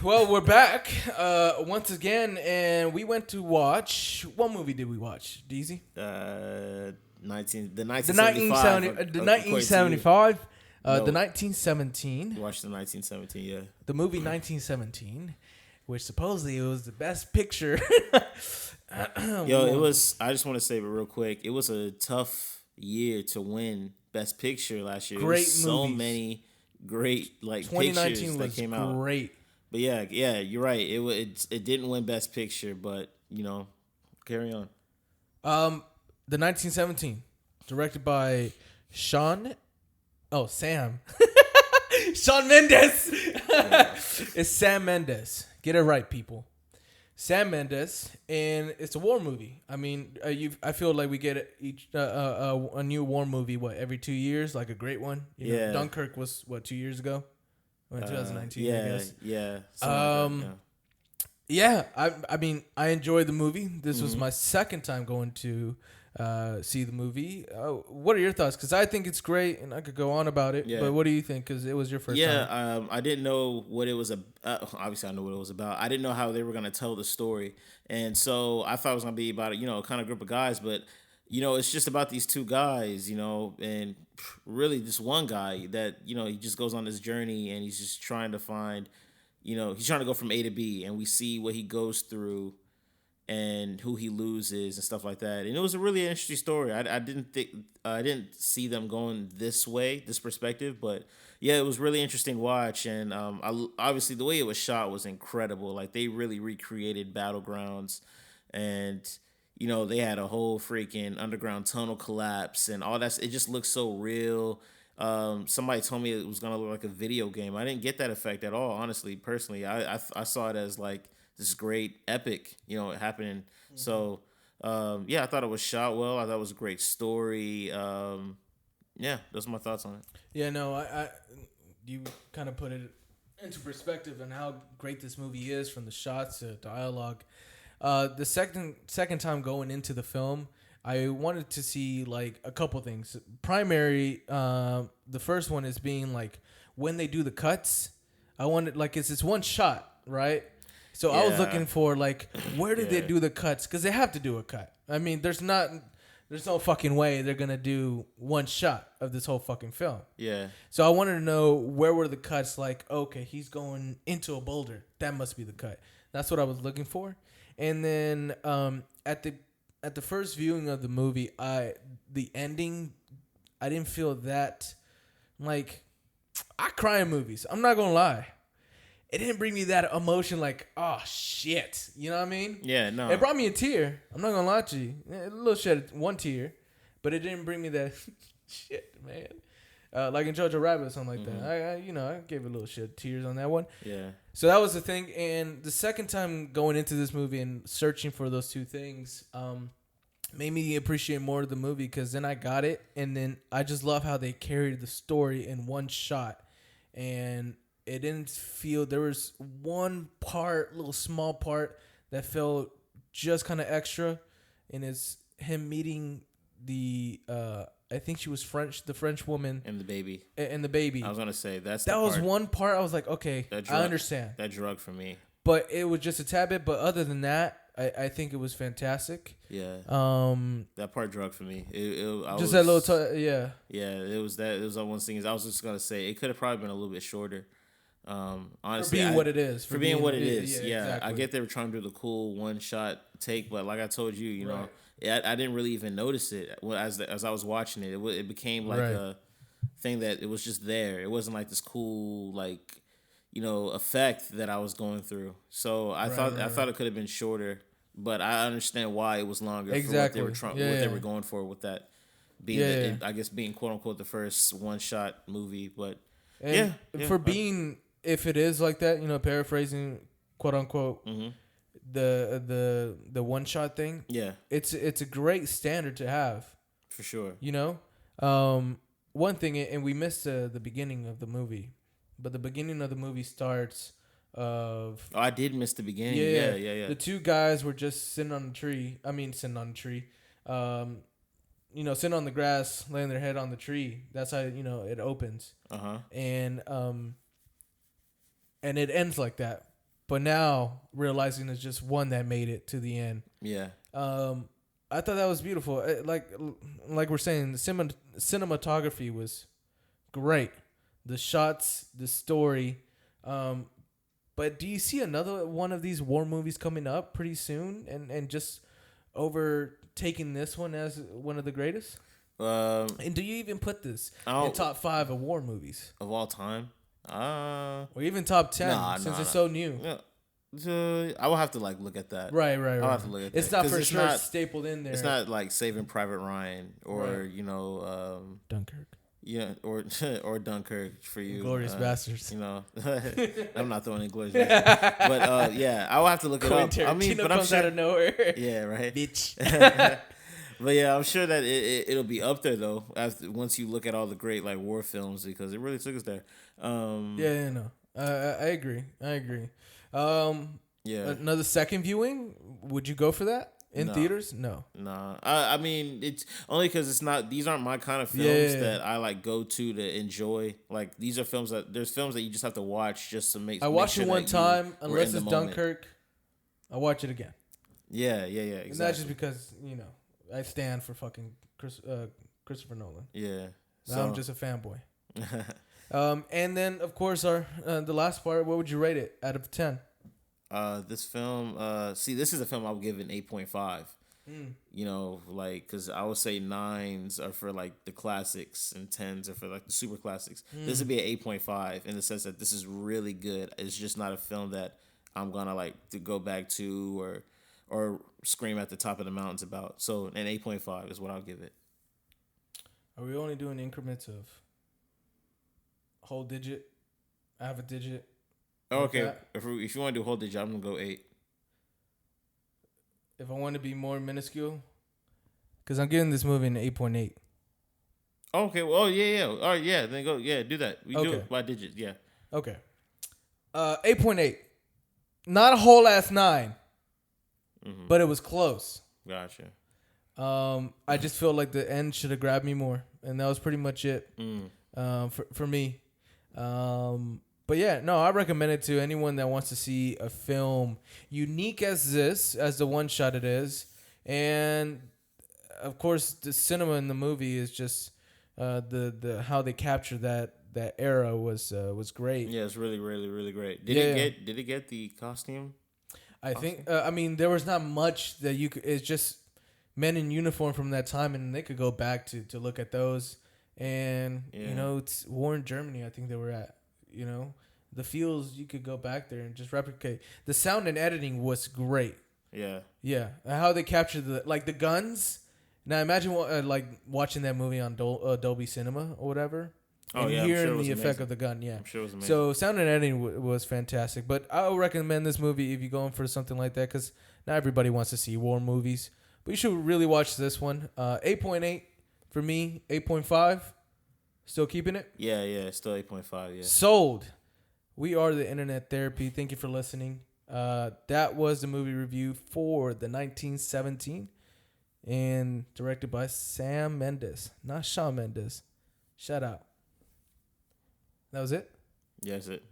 Well, we're back once again, and we went to watch. What movie did we watch, DZ? The The 1975. the According to you. 1975, the No, 1917, you watched the 1917. Yeah. the movie 1917, which supposedly it was the best picture. Yo, it was. I just want to say it real quick. It was a tough year to win Best Picture last year. Great It was so movies. many great pictures 2019 that was came out. great. But yeah, you're right. It didn't win Best Picture, but carry on. The 1917, directed by Sam. Sean Mendes. It's Sam Mendes. Get it right, people. Sam Mendes, and it's a war movie. I mean, I feel like we get a new war movie every 2 years, like a great one. You know, Yeah. Dunkirk was 2 years ago, 2019. Yeah, I guess. yeah. something like that, Yeah, I mean, I enjoyed the movie. This was Mm-hmm. my second time going to see the movie. What are your thoughts? Because I think it's great, and I could go on about it. Yeah. But what do you think? Because it was your first time. Yeah, I didn't know what it was. Obviously, I know what it was about. I didn't know how they were gonna tell the story, and so I thought it was gonna be about a kind of group of guys. But it's just about these two guys, and really just one guy that he just goes on this journey, and he's just trying to find, he's trying to go from A to B, and we see what he goes through and who he loses and stuff like that. And it was a really interesting story. I didn't see them going this perspective, but yeah, it was really interesting to watch. And obviously the way it was shot was incredible. Like they really recreated battlegrounds, and they had a whole freaking underground tunnel collapse and all that. It just looks so real. Somebody told me it was gonna look like a video game. I didn't get that effect at all. Honestly, personally, I saw it as like this great epic, happening. Mm-hmm. So, I thought it was shot well. I thought it was a great story. Those are my thoughts on it. Yeah, no, you kind of put it into perspective on how great this movie is, from the shots to dialogue. The second time going into the film, I wanted to see like a couple things. Primary, the first one is being like when they do the cuts. I wanted it's one shot, right? So I was looking for like where did they do the cuts? Because they have to do a cut. I mean, there's no fucking way they're gonna do one shot of this whole fucking film. Yeah. So I wanted to know where were the cuts. Like, okay, he's going into a boulder. That must be the cut. That's what I was looking for. And then at the first viewing of the movie, the ending, I didn't feel that like I cry in movies. I'm not gonna lie. It didn't bring me that emotion like, oh, shit. You know what I mean? Yeah, no. It brought me a tear. I'm not going to lie to you. A little shed, one tear. But it didn't bring me that shit, man. Like in Jojo Rabbit or something like that. I gave a little shed tears on that one. Yeah. So that was the thing. And the second time going into this movie and searching for those two things made me appreciate more of the movie, because then I got it. And then I just love how they carried the story in one shot. And it didn't feel, there was one part, little small part that felt just kind of extra, and it's him meeting the I think she was French, the French woman, and the baby. And the baby. I was gonna say that was one part I was like, okay, I understand. That drug for me. But it was just a tad bit. But other than that, I think it was fantastic. Yeah. That part drug for me. That little yeah. Yeah, it was that. It was one thing. I was just gonna say it could have probably been a little bit shorter. Honestly, for being what it is. For being what it is. Yeah, exactly. I get they were trying to do the cool one shot take, but like I told you, Right. I didn't really even notice it as I was watching it. It became like Right. a thing that it was just there. It wasn't like this cool effect that I was going through. So I thought it could have been shorter, but I understand why it was longer. Exactly. For what they were going for with that being, I guess, being quote unquote the first one shot movie, but. And being, if it is like that, paraphrasing, quote unquote, mm-hmm. the one shot thing. Yeah, it's a great standard to have, for sure. One thing, and we missed the beginning of the movie, but the beginning of the movie starts of. Oh, I did miss the beginning. Yeah. The two guys were just sitting on a tree. Sitting on a tree. Sitting on the grass, laying their head on the tree. That's how it opens. Uh-huh. And it ends like that. but now realizing it's just one that made it to the end. Yeah. I thought that was beautiful. Like we're saying, the cinematography was great. The shots, the story. But do you see another one of these war movies coming up pretty soon, and just overtaking this one as one of the greatest? And do you even put this in top 5 of war movies of all time? Or even top 10 since it's so new? Yeah. I will have to like look at that. Right. I'll have to look at that. It's not for sure stapled in there. It's not like Saving Private Ryan or Dunkirk. Yeah, or Dunkirk for you. Glorious Bastards. I'm not throwing in Glorious Bastards. But yeah, I will have to look it up. I mean, but I'm sure out of nowhere. Yeah, right. Bitch. But yeah, I'm sure that it'll be up there though. Once you look at all the great like war films, because it really took us there. I agree. Yeah. Another second viewing? Would you go for that in theaters? No. Nah. I mean, it's only because it's not. These aren't my kind of films that I like go to enjoy. Like these are films there's films that you just have to watch just to make. I watched sure it one time, unless it's Dunkirk. I watch it again. Yeah. Exactly. And not just because I stand for fucking Christopher Nolan. Yeah. So I'm just a fanboy. And then of course the last part. What would you rate it out of 10? This film. This is a film I would give an 8.5. Because I would say 9s are for like the classics and 10s are for like the super classics. This would be an 8.5 in the sense that this is really good. It's just not a film that I'm gonna like to go back to or scream at the top of the mountains about. So an 8.5 is what I'll give it. Are we only doing increments of whole digit, half a digit? Okay, if you want to do whole digit, I'm gonna go 8. If I want to be more minuscule, because I'm giving this movie an 8.8. Okay. Well, yeah. All right, yeah. Then go. Yeah, do that. We do it by digits. Yeah. Okay. 8.8. Not a whole ass 9, but it was close. Gotcha. I just feel like the end should have grabbed me more, and that was pretty much it for me. But yeah, no, I recommend it to anyone that wants to see a film unique as this, as the one shot it is, and of course the cinema in the movie is just the how they capture that era was great. Yeah, it's really, really, really great. Did it get the costume? I think. I mean, there was not much that you could. It's just men in uniform from that time, and they could go back to look at those. And it's war in Germany. I think they were at. The feels, you could go back there and just replicate. The sound and editing was great. Yeah. How they captured the guns. Now imagine watching that movie on Dolby Cinema or whatever. And hearing the effect of the gun. Yeah. I'm sure it was amazing. So sound and editing was fantastic. But I would recommend this movie if you're going for something like that, because not everybody wants to see war movies. But you should really watch this one. 8.8 for me. 8.5. Still keeping it? Yeah, still 8.5, yeah. Sold. We are the Internet Therapy. Thank you for listening. That was the movie review for the 1917 and directed by Sam Mendes, not Shawn Mendes. Shout out. That was it? Yeah, that's it.